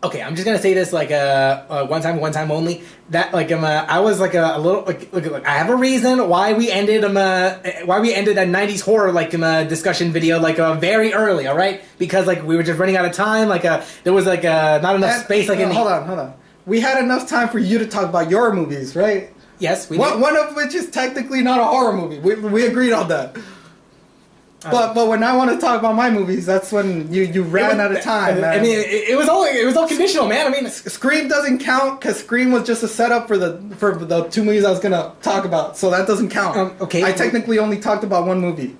Okay, I'm just gonna say this like one time only. That like I was like a little look. I have a reason why we ended that '90s horror discussion video very early. All right, because like we were just running out of time. There was not enough space. Hold on. We had enough time for you to talk about your movies, right? Yes, we did. did. One of which is technically not a horror movie. We agreed on that. But when I want to talk about my movies, that's when you ran out of time, man. I mean, it was all conditional, man. I mean, Scream doesn't count because Scream was just a setup for the two movies I was gonna talk about, so that doesn't count. Okay. I technically only talked about one movie,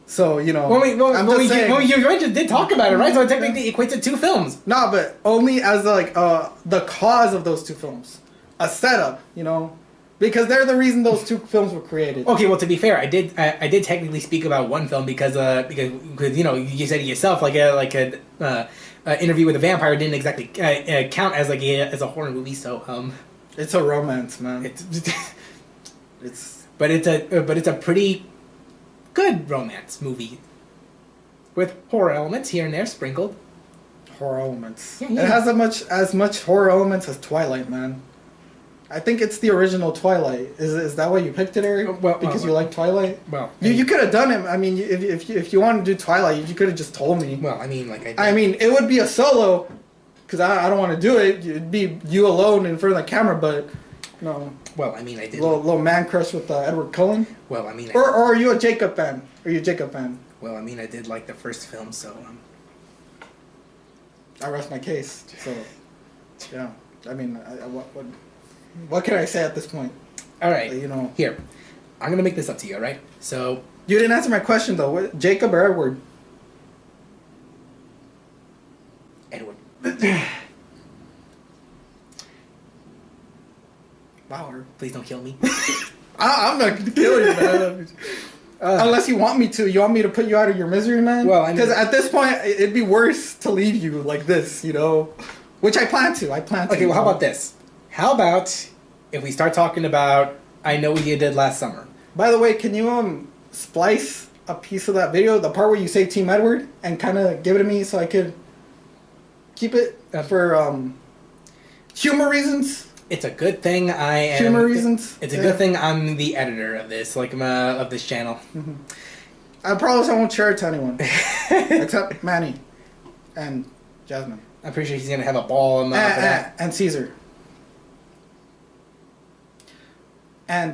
so you know. You did talk about it, right? So it technically equates to two films. No, but only as the cause of those two films, a setup, you know. Because they're the reason those two films were created. Okay, well, to be fair, I did technically speak about one film because you know you said it yourself Interview with a Vampire didn't exactly count as as a horror movie. So it's a romance, man. But it's a pretty good romance movie with horror elements here and there sprinkled. Horror elements. Yeah. It has as much horror elements as Twilight, man. I think it's the original Twilight. Is that why you picked it, Eric? Because you like Twilight? Well, you could have done it. I mean, if you wanted to do Twilight, you could have just told me. Well, I mean, I mean, it would be a solo, because I don't want to do it. It'd be you alone in front of the camera, but no. Well, I mean, I did. Little man crush with Edward Cullen. Well, I mean. Or are you a Jacob fan? Well, I mean, I did like the first film, so. I rest my case. So, yeah. I mean, what can I say at this point? All right. You know. Here, I'm gonna make this up to you. All right. So. You didn't answer my question though. What, Jacob or Edward? Edward. Wow. Please don't kill me. I'm not gonna kill you, man. Unless you want me to. You want me to put you out of your misery, man? Well, I mean, because at this point, it'd be worse to leave you like this, you know. Which I plan to. Okay. Well, how about this? How about if we start talking about I Know What You Did Last Summer? By the way, can you splice a piece of that video, the part where you say Team Edward, and kind of give it to me so I could keep it for humor reasons? It's a good thing I am. Humor reasons. It's a good thing I'm the editor of this, of this channel. Mm-hmm. I promise I won't share it to anyone except Manny and Jasmine. I'm pretty sure he's gonna have a ball for that. And Caesar. And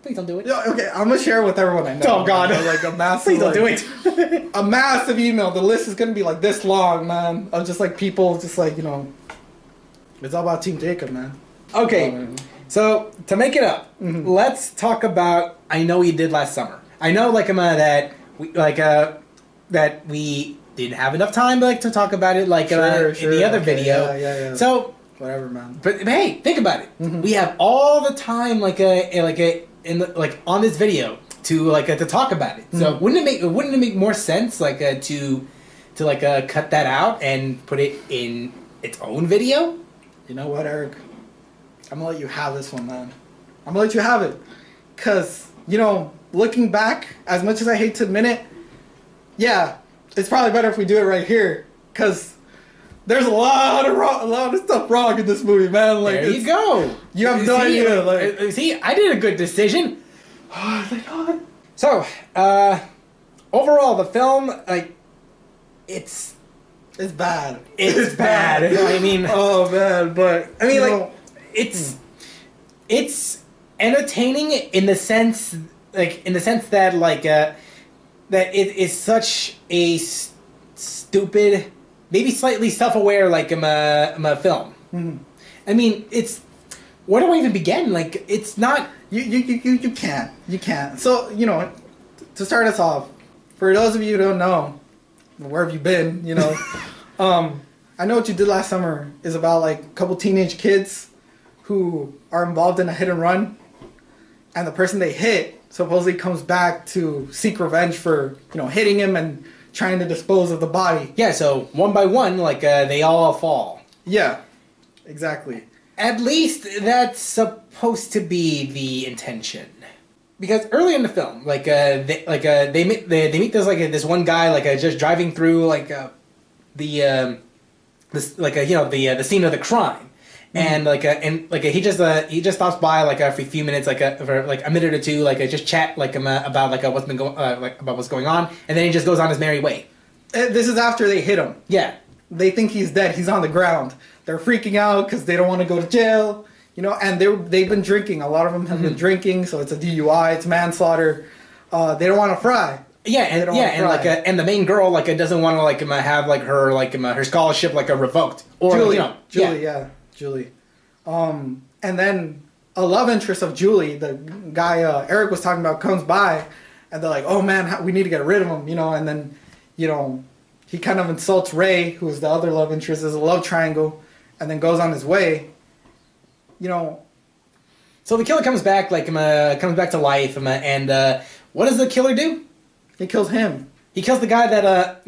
please don't do it. Okay, I'm gonna share it with everyone I know. Oh God! Like a massive. Please don't do it. A massive email. The list is gonna be like this long, man. Of just like people, just like, you know. It's all about Team Jacob, man. Okay, so to make it up, let's talk about I Know You Did Last Summer. I know that we didn't have enough time to talk about it in the other video. Yeah. So. Whatever, man. But hey, think about it. We have all the time on this video to talk about it. So wouldn't it make more sense to cut that out and put it in its own video? You know what, Eric? I'm gonna let you have this one, man. I'm gonna let you have it, cause you know, looking back, as much as I hate to admit it, yeah, it's probably better if we do it right here, cause. There's a lot of stuff wrong in this movie, man. There you go. You have no idea. See, I did a good decision. Oh my God. So, overall, the film, it's bad. It's bad. I mean, oh man, but I mean, it's entertaining in the sense that that it is such a stupid. Maybe slightly self-aware, a film. Mm-hmm. I mean, it's. Where do I even begin? It's not. You can't. So you know, to start us off, for those of you who don't know, where have you been? You know, I Know What You Did Last Summer is about a couple teenage kids who are involved in a hit and run, and the person they hit supposedly comes back to seek revenge for hitting him and. Trying to dispose of the body. Yeah, so one by one, they all fall. Yeah, exactly. At least that's supposed to be the intention. Because early in the film, they meet this one guy just driving through the scene of the crime, and he just stops by for a few minutes for a minute or two just chat about about what's going on, and then he just goes on his merry way. This is after they hit him. Yeah, they think he's dead. He's on the ground. They're freaking out because they don't want to go to jail. And they've been drinking. A lot of them have been drinking, so it's a DUI, it's manslaughter. They don't want to fry. Yeah, and the main girl doesn't want to have her scholarship revoked. Or Julie. And then a love interest of Julie, the guy Eric was talking about, comes by, and they're like, "Oh man, we need to get rid of him," And then he kind of insults Ray, who's the other love interest. There's a love triangle, and then goes on his way. So the killer comes back to life, and what does the killer do? He kills him. He kills the guy that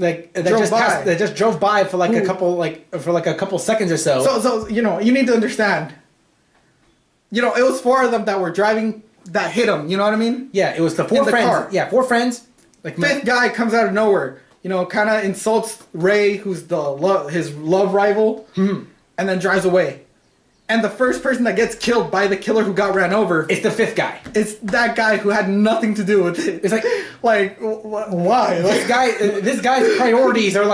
just drove by for a couple seconds or so. So you need to understand. It was 4 of them that were driving that hit him. You know what I mean? Yeah, it was the 4 friends. Car. Yeah, 4 friends. Fifth guy comes out of nowhere. Kind of insults Ray, who's his love rival, and then drives away. And the first person that gets killed by the killer who got ran over... It's the 5th guy. It's that guy who had nothing to do with it. It's why? This guy's priorities are,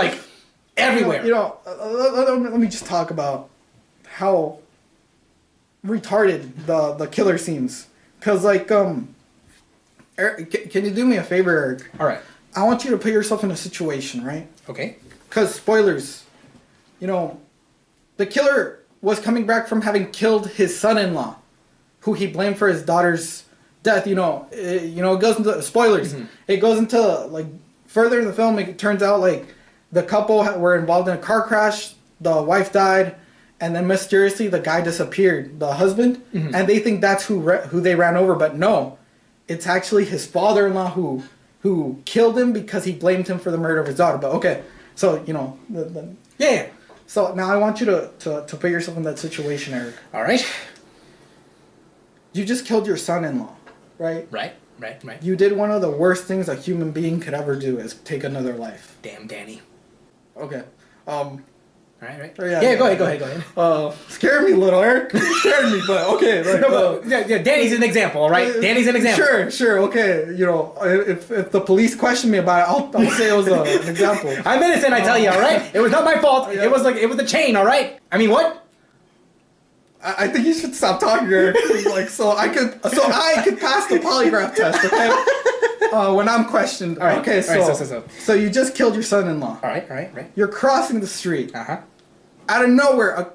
everywhere. Let me just talk about how retarded the killer seems. Because, Eric, can you do me a favor, Eric? All right. I want you to put yourself in a situation, right? Okay. Because, spoilers, the killer was coming back from having killed his son-in-law, who he blamed for his daughter's death. It goes into spoilers. Mm-hmm. It goes into further in the film. It turns out the couple were involved in a car crash. The wife died, and then mysteriously the guy disappeared, the husband, and they think that's who they ran over. But no, it's actually his father-in-law who killed him because he blamed him for the murder of his daughter. But okay, so yeah. So now I want you to put yourself in that situation, Eric. All right. You just killed your son-in-law, right? Right. You did one of the worst things a human being could ever do, is take another life. Damn, Danny. Okay. Right. Yeah, go ahead. Scared me a little, Eric. Scared me, but okay. Danny's an example, all right? Danny's an example. Sure, okay. If the police question me about it, I'll say it was an example. I'm innocent, I tell you, all right? It was not my fault. Yeah. It was the chain, all right? I mean, what? I think you should stop talking, Eric. So I could pass the polygraph test, okay? When I'm questioned. All right. Okay, so you just killed your son-in-law. All right. You're crossing the street. Uh-huh. Out of nowhere, a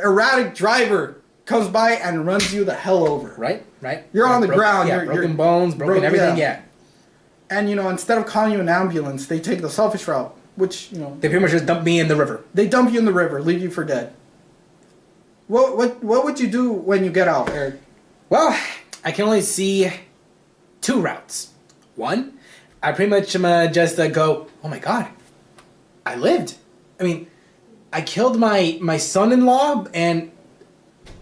erratic driver comes by and runs you the hell over. Right. You're on the ground. Yeah, broken bones, broken everything, yeah. And, instead of calling you an ambulance, they take the selfish route, which, They pretty much just dump me in the river. They dump you in the river, leave you for dead. What would you do when you get out, Eric? Well, I can only see 2 routes. One, I pretty much just go, oh my god, I lived. I mean, I killed my son-in-law, and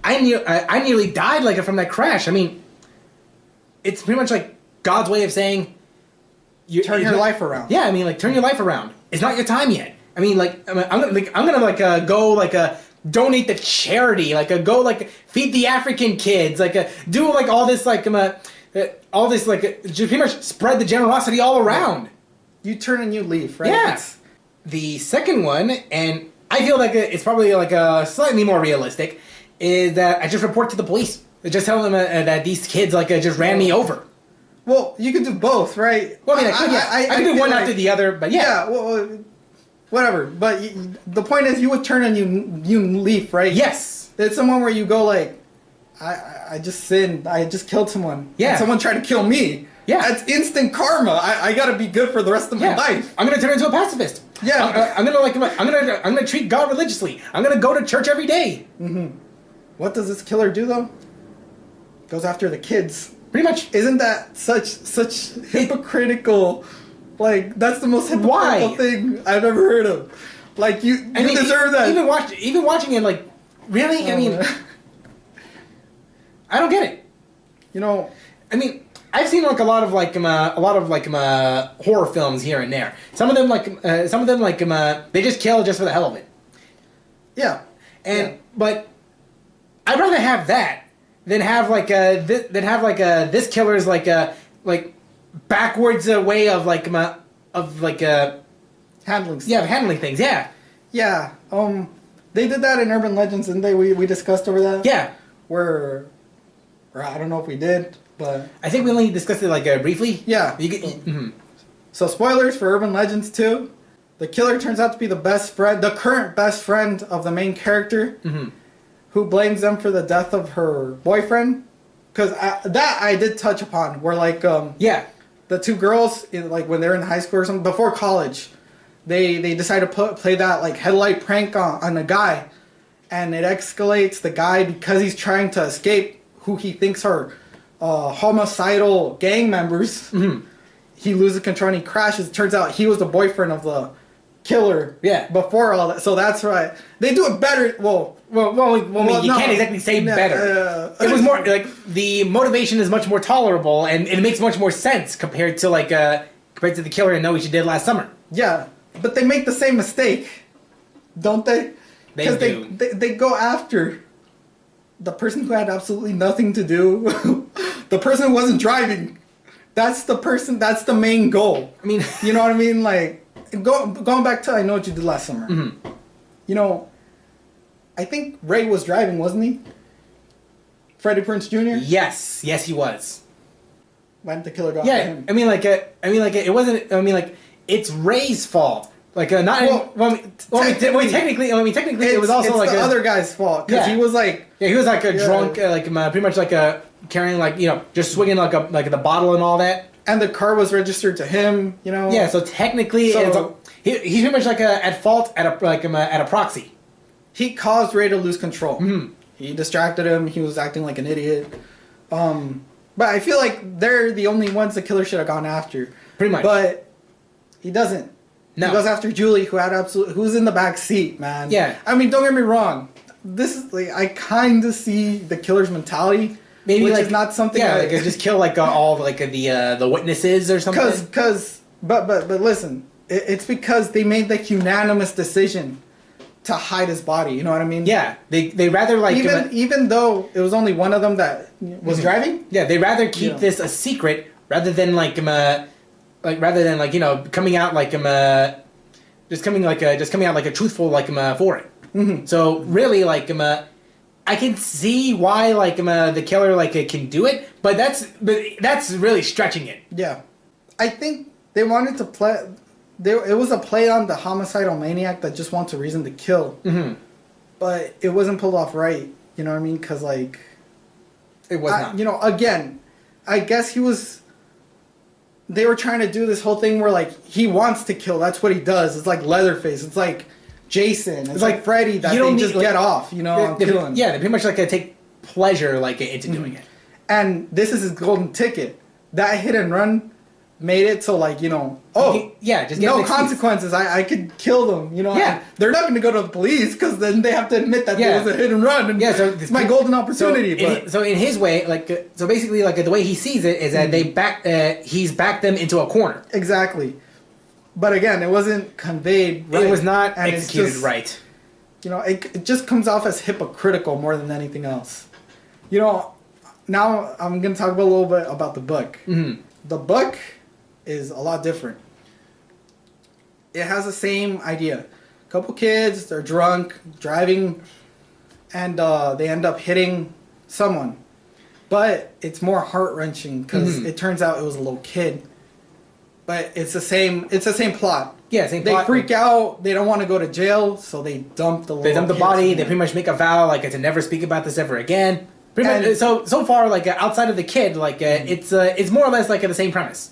I nearly died from that crash. I mean, it's pretty much God's way of saying, turn your life around. Yeah, I mean, turn your life around. It's not your time yet. I mean, I'm gonna go donate to charity, go feed the African kids, do all this just pretty much spread the generosity all around. You turn a new leaf, right? Yeah. The second one, and I feel it's probably slightly more realistic, is that I just report to the police. Just tell them that these kids just ran me over. Well, you could do both, right? Well, I mean, I could do one after the other, but yeah. Yeah, well, whatever. But the point is, you would turn a new leaf, right? Yes. It's someone where you go I just sinned. I just killed someone. Yeah. And someone tried to kill me. Yeah. That's instant karma. I gotta be good for the rest of my life. I'm gonna turn into a pacifist. Yeah. I'm gonna treat God religiously. I'm gonna go to church every day. Mm-hmm. What does this killer do though? Goes after the kids. Pretty much. Isn't that such hypocritical? That's the most hypocritical thing I've ever heard of. You deserve that. Even watching it, really? I mean, I don't get it. You know, I mean, I've seen like a lot of horror films here and there. Some of them they just kill just for the hell of it. yeah. But I'd rather have that than have this killer's backwards way of Handling stuff. yeah, handling things. Yeah. Yeah. They did that in Urban Legends, didn't they? We discussed over that. Yeah. Or I don't know if we did, but I think we only discussed it briefly. yeah. So spoilers for Urban Legends 2. The killer turns out to be the current best friend of the main character, who blames them for the death of her boyfriend. Because I did touch upon, where the two girls, when they're in high school or something, before college, they decide to play that headlight prank on a guy, and it escalates. The guy, because he's trying to escape who he thinks are homicidal gang members, he loses control and he crashes. It turns out he was the boyfriend of the killer. Yeah. Before all that, so that's right. They do it better. Well, you can't exactly say better. It was more the motivation is much more tolerable, and it makes much more sense compared to the killer in Know What You Did Last Summer. Yeah, but they make the same mistake, don't they? They do. They go after the person who had absolutely nothing to do. The person who wasn't driving. That's the person. That's the main goal. I mean, you know what I mean? Going back to I Know What You Did Last Summer. You know, I think Ray was driving, wasn't he? Freddie Prinze Jr. Yes, he was. Why didn't the killer go after him? It wasn't. It's Ray's fault. Technically, it was also the other guy's fault because he was he was drunk, pretty much carrying just swinging the bottle and all that. And the car was registered to him, you know. Yeah, so technically, he's pretty much at fault at a proxy. He caused Ray to lose control. He distracted him. He was acting like an idiot. But I feel like they're the only ones the killer should have gone after. Pretty much. But he doesn't. No. He goes after Julie, who's in the back seat, man. Yeah. I mean, don't get me wrong. This is I kind of see the killer's mentality. Maybe which is not something. Yeah, just kill all the witnesses or something. But listen, it's because they made the unanimous decision to hide his body. You know what I mean? Yeah, they rather even though it was only one of them that was driving. Yeah, they rather keep this a secret rather than coming out just coming out truthful for it. So really I can see why the killer can do it, but that's really stretching it. Yeah, I think they wanted to play. It was a play on the homicidal maniac that just wants a reason to kill, but it wasn't pulled off right. You know what I mean? Because it was not. You know, again, I guess he was. They were trying to do this whole thing where he wants to kill. That's what he does. It's like Leatherface. It's like Jason. It's like Freddy. That they just get off. You know, killing. Yeah, they pretty much take pleasure into doing it. And this is his golden ticket. That hit and run made it so just no consequences. I could kill them. You know. Yeah. They're not going to go to the police because then they have to admit that there was a hit and run. And so it's my golden opportunity. So in his way, so basically, the way he sees it is that he's backed them into a corner. Exactly. But again, it wasn't conveyed right. It was not executed right. You know, it just comes off as hypocritical more than anything else. You know, now I'm going to talk a little bit about the book. The book is a lot different. It has the same idea. Couple kids, they're drunk, driving, and they end up hitting someone. But it's more heart-wrenching because it turns out it was a little kid. But it's the same plot. Yeah, same plot. They freak out, they don't want to go to jail, so they dump the little the body, they pretty much make a vow to never speak about this ever again. Pretty much, so far outside of the kid, it's more or less the same premise.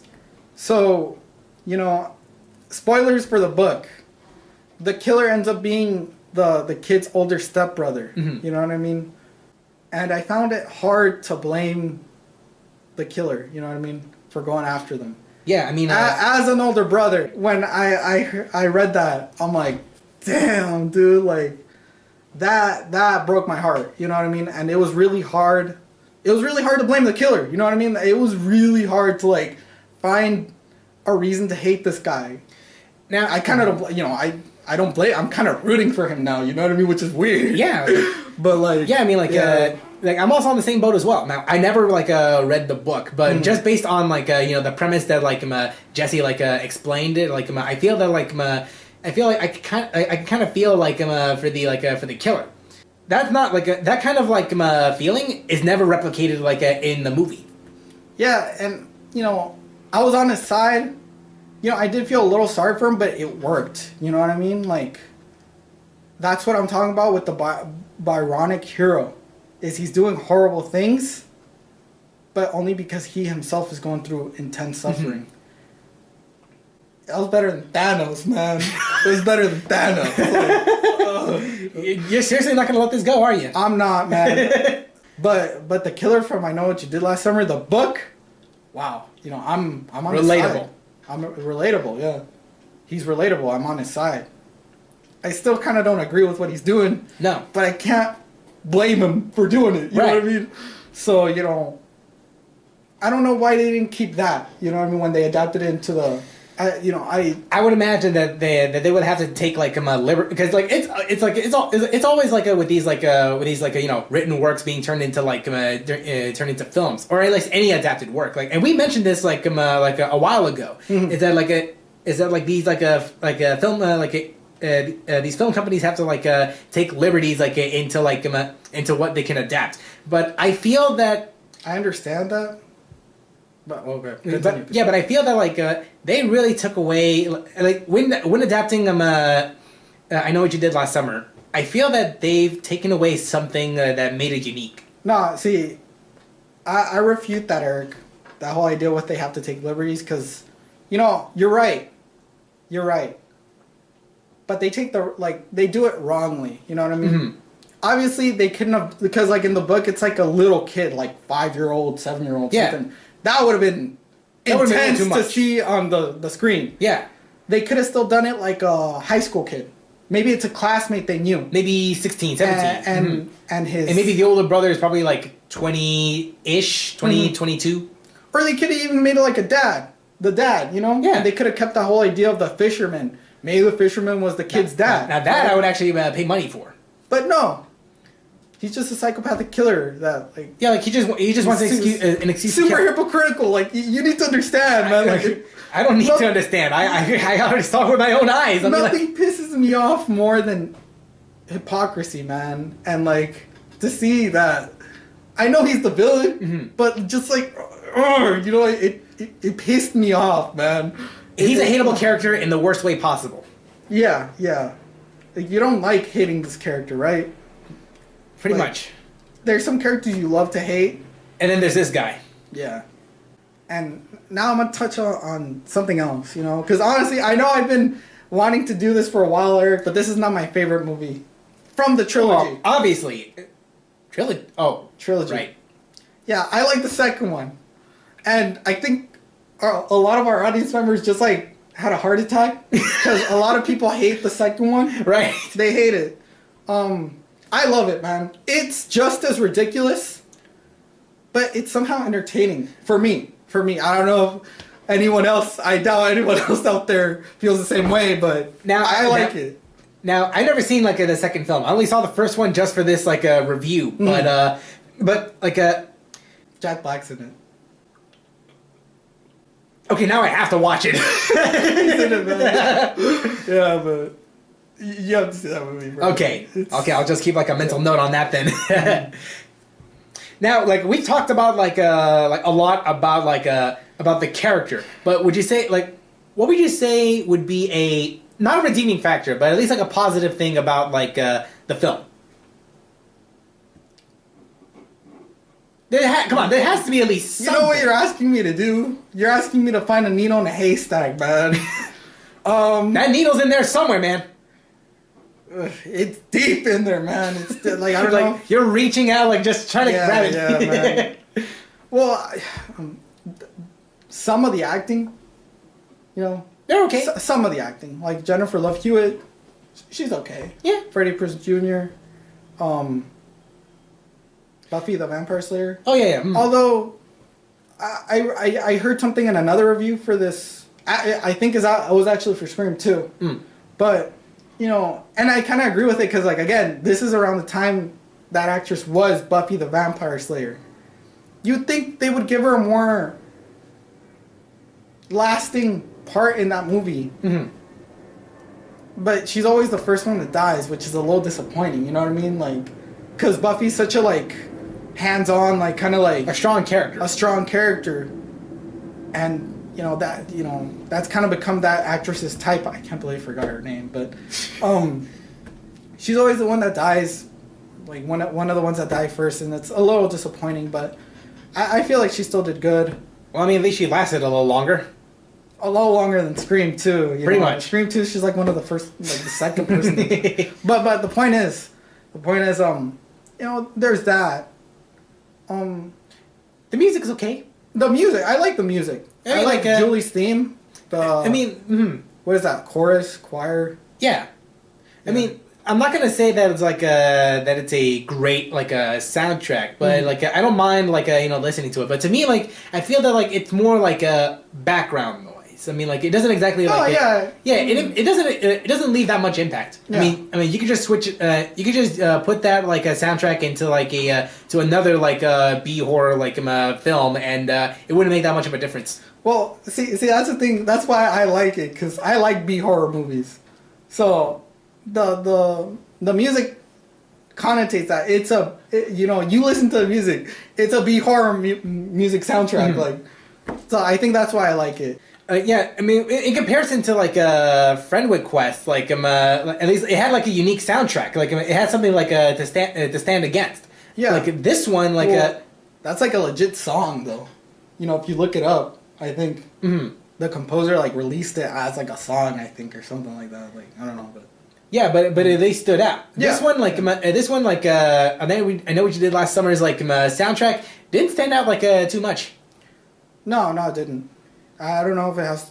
So, you know, spoilers for the book. The killer ends up being the kid's older stepbrother. You know what I mean? And I found it hard to blame the killer, you know what I mean, for going after them. Yeah, I mean... as an older brother, when I read that, I'm like, damn, dude, that broke my heart, you know what I mean? And it was really hard it was really hard to blame the killer. You know what I mean? It was really hard to like find a reason to hate this guy. Now I kind of don't, I don't blame. I'm kind of rooting for him now. You know what I mean? Which is weird. Yeah, but like yeah, I mean like I'm also on the same boat as well. Now I never read the book, but just based on the premise that Jesse explained it, I feel that I feel like I kind of feel for the killer. That's not that kind of feeling is never replicated in the movie. Yeah, and I was on his side. I did feel a little sorry for him, but it worked. You know what I mean? Like, that's what I'm talking about with the Byronic hero. Is he's doing horrible things, but only because he himself is going through intense suffering. That was better than Thanos, man. It was better than Thanos. You're seriously not going to let this go, are you? I'm not, man. but the killer from I Know What You Did Last Summer, the book, wow. I'm on relatable. His side. I'm relatable, yeah. He's relatable. I'm on his side. I still kind of don't agree with what he's doing. No. But I can't blame him for doing it. You know what I mean? So, I don't know why they didn't keep that. You know what I mean? When they adapted it into the... I would imagine that they would have to take a because it's always with these written works being turned into turned into films, or at least any adapted work, and we mentioned this a while ago. Is that these film companies have to take liberties into what they can adapt, but I feel that I understand that. But I feel that they really took away when adapting I Know What You Did Last Summer. I feel that they've taken away something that made it unique. No, see, I refute that, Eric. That whole idea what they have to take liberties, because you're right, but they take they do it wrongly. You know what I mean? Mm-hmm. Obviously, they couldn't have, because in the book it's a little kid, 5-year-old, 7-year-old, something. That would have been intense to see on the screen. Yeah. They could have still done it like a high school kid. Maybe it's a classmate they knew. Maybe 16, 17. And his... And maybe the older brother is probably 20-ish, 20, 22. Or they could have even made it a dad. The dad, Yeah. And they could have kept the whole idea of the fisherman. Maybe the fisherman was the kid's dad. Now that I would actually pay money for. But no. He's just a psychopathic killer that he just wants an excuse. Super hypocritical. You need to understand, man. I don't need to understand. I already saw it with my own eyes. Nothing pisses me off more than hypocrisy, man. And to see that, I know he's the villain, but just it pissed me off, man. He's a hateable character in the worst way possible. Yeah. You don't like hating this character, right? Pretty much. There's some characters you love to hate. And then there's this guy. Yeah. And now I'm going to touch on something else, Because honestly, I know I've been wanting to do this for a while, Eric, but this is not my favorite movie. From the trilogy. Oh, obviously. Trilogy. Oh. Trilogy. Right. Yeah, I like the second one. And I think a lot of our audience members just had a heart attack. Because a lot of people hate the second one. Right. They hate it. I love it, man. It's just as ridiculous, but it's somehow entertaining for me. I don't know if anyone else, I doubt anyone else out there feels the same way, but now I like it. Now, I've never seen the second film. I only saw the first one just for this review, but Jack Black's in it. Okay, now I have to watch it. He's in it, man. Yeah, but you have to see that movie, bro. Okay, I'll just keep a mental note on that then. Now, we talked about a lot about the character, but would you say what would you say would be a not a redeeming factor, but at least a positive thing about the film? Come on, there has to be at least something. You know what you're asking me to do? You're asking me to find a needle in a haystack, man. That needle's in there somewhere, man. It's deep in there, man. It's I don't know. You're reaching out, just trying to grab it. Yeah, man. Well, some of the acting, they're okay. Some of the acting, Jennifer Love Hewitt, she's okay. Yeah. Freddie Prinze Jr. Buffy the Vampire Slayer. Oh yeah. Although, I heard something in another review for this. I think it was actually for Scream 2. But, you know, and I kind of agree with it because, like, again, this is around the time that actress was Buffy the Vampire Slayer. You'd think they would give her a more lasting part in that movie. But she's always the first one that dies, which is a little disappointing, you know what I mean? Like, because Buffy's such a, like, hands-on, like, kind of like... A strong character. A strong character. And... you know, that's kind of become that actress's type. I can't believe I forgot her name, but she's always the one that dies, like one of the ones that die first, and it's a little disappointing, but I feel like she still did good. Well, I mean, at least she lasted a little longer. A little longer than Scream 2. Pretty much. Scream 2, she's like one of the first, like the second person. But the point is, you know, there's that. The music's okay. The music, I like the music. I like Julie's theme. What is that? Chorus, choir. Yeah. I mean, I'm not gonna say that it's like that it's a great like a soundtrack, but like I don't mind like you know, listening to it. But to me, like I feel that like it's more like a background noise. I mean, like it doesn't exactly like it doesn't leave that much impact. Yeah. I mean, you could just switch. You could just put that like a soundtrack into like a to another like B horror like film, and it wouldn't make that much of a difference. Well, see, that's the thing. That's why I like it, because I like B horror movies. So the music connotates that you know, you listen to the music, it's a B horror music soundtrack. Like, so I think that's why I like it. Yeah, I mean, in comparison to like Friendwood Quest, like at least it had like a unique soundtrack. Like it had something like to stand against. Yeah, like this one, like that's like a legit song though. You know, if you look it up. I think the composer like released it as like a song, I think, or something like that. Like I don't know, but yeah, but they stood out. Yeah. This one, like I know what you did last summer is like soundtrack didn't stand out like too much. No, it didn't. I don't know if it has.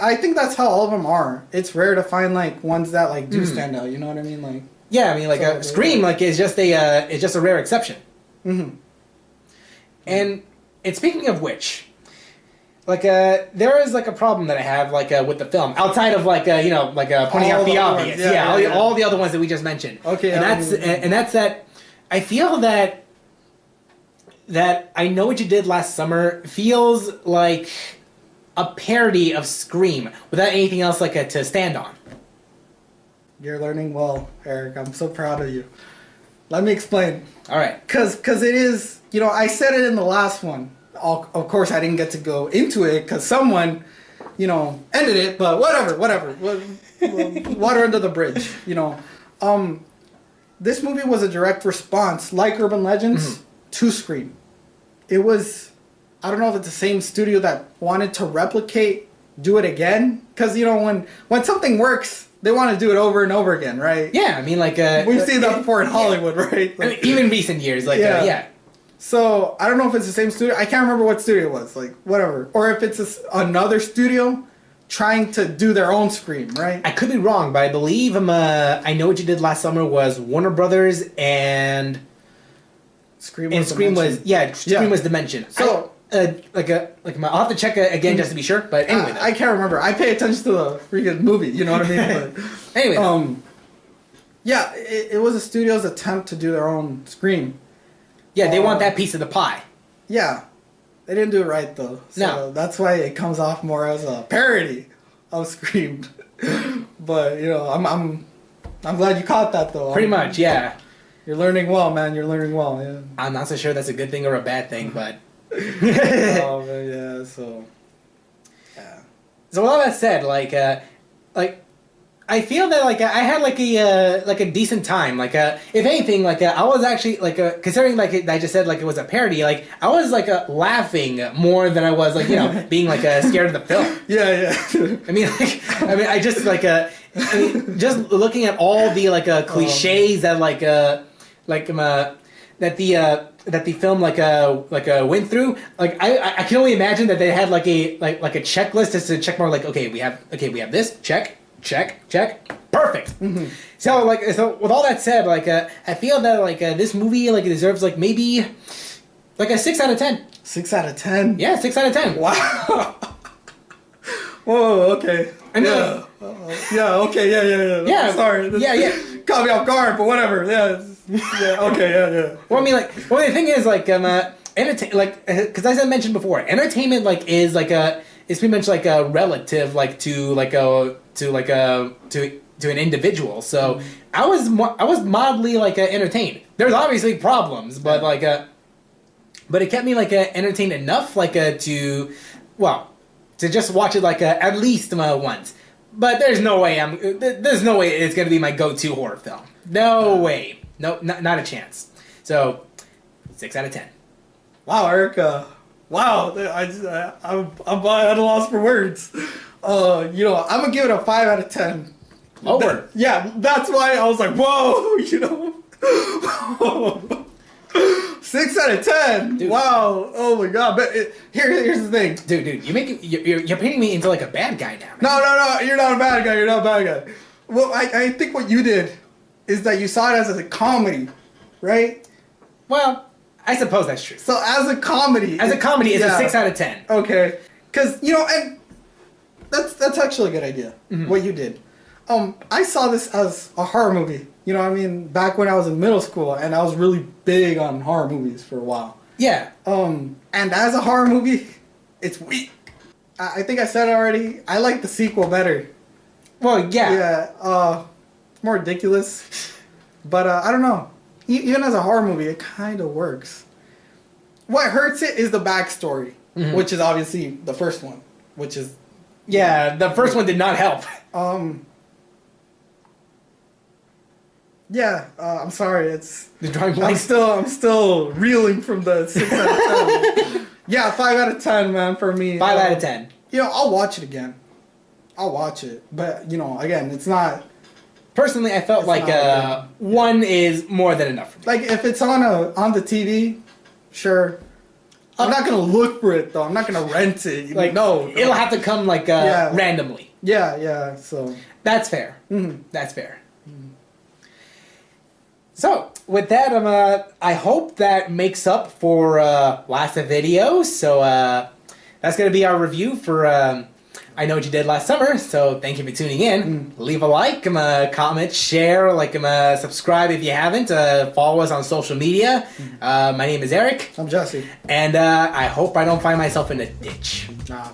I think that's how all of them are. It's rare to find like ones that like do stand out. You know what I mean? Like yeah, I mean like Scream like is just a rare exception. And speaking of which. Like there is like a problem that I have like with the film outside of like you know like pointing out the obvious, all the other ones that we just mentioned. Okay, and that's that. I feel that I Know What You Did Last Summer feels like a parody of Scream without anything else like to stand on. You're learning well, Eric. I'm so proud of you. Let me explain. All right, because it is, you know, I said it in the last one. Of course, I didn't get to go into it because someone, you know, ended it. But whatever. Water under the bridge, you know. This movie was a direct response, like Urban Legends, to Scream. It was, I don't know if it's the same studio that wanted to do it again. Because, you know, when something works, they want to do it over and over again, right? Yeah, I mean, like... we've seen that before in Hollywood, right? Like, I mean, even recent years, like, yeah. So, I don't know if it's the same studio. I can't remember what studio it was. Like, whatever. Or if it's another studio trying to do their own Scream, right? I could be wrong, but I believe I Know What You Did Last Summer was Warner Brothers and... Scream was Dimension. So... I'll have to check it again just to be sure, but anyway. I can't remember. I pay attention to the freaking movie, you know what I mean? But, anyway. Yeah, it was a studio's attempt to do their own Scream. Yeah, they want that piece of the pie. Yeah. They didn't do it right, though. So that's why it comes off more as a parody of Scream. But, you know, I'm glad you caught that, though. Pretty much, yeah. You're learning well, man. You're learning well, yeah. I'm not so sure that's a good thing or a bad thing, but... Oh, man, yeah, so... Yeah. So with all that said, I feel that I had a decent time. If anything, I was actually considering I just said it was a parody. I was laughing more than I was being scared of the film. Yeah. I just just looking at all the cliches that that the film went through. I can only imagine that they had a checklist just to check more. Okay, we have this check. check, perfect. So like, so with all that said, like, I feel that like this movie like deserves like maybe like a 6 out of 10. 6 out of 10. Yeah, 6 out of 10. Wow. Whoa. Okay. I mean, Yeah. Yeah. Okay. Yeah. Yeah. Sorry. Yeah. Caught me off guard, but whatever. Yeah. Yeah. Okay. Yeah. Well, I mean, like, well, the thing is, like, because as I mentioned before, entertainment like is like is pretty much like a relative, like to an individual. So I was mildly like entertained. There's obviously problems, but like but it kept me like entertained enough, like to just watch it like at least once. But there's no way it's gonna be my go-to horror film. No way. No, not a chance. So 6 out of 10. Wow, Erica. Wow, I'm at a loss for words. I'm gonna give it a 5 out of 10. Lower. That's why I was like, whoa, 6 out of 10. Dude. Wow. Oh my god. But here's the thing, Dude, you're painting me into like a bad guy now. No. You're not a bad guy. Well, I think what you did is that you saw it as a comedy, right? Well, I suppose that's true. So as a comedy, it's a 6 out of 10. Okay, because and that's actually a good idea. What you did. I saw this as a horror movie. You know what I mean? Back when I was in middle school, and I was really big on horror movies for a while. Yeah. And as a horror movie, it's weak. I think I said it already. I like the sequel better. Well, yeah. Yeah. It's more ridiculous. But I don't know. Even as a horror movie, it kind of works. What hurts it is the backstory, which is obviously the first one, which is... Yeah, the first one did not help. Yeah, I'm sorry. It's The drawing blank. I'm still reeling from the 6 out of 10. Yeah, 5 out of 10, man, for me. 5 out of 10. I'll watch it again. I'll watch it, but again, it's not. Personally, I felt like 1 is more than enough for me. Like if it's on the TV, sure. I'm not gonna look for it though. I'm not gonna rent it. Like no, it'll have to come like randomly. Yeah. So that's fair. That's fair. So with that, I hope that makes up for last video. So that's gonna be our review for I Know What You Did Last Summer. So thank you for tuning in. Leave a like, comment, share, subscribe if you haven't. Follow us on social media. My name is Eric. I'm Jesse. And I hope I don't find myself in a ditch. Nah.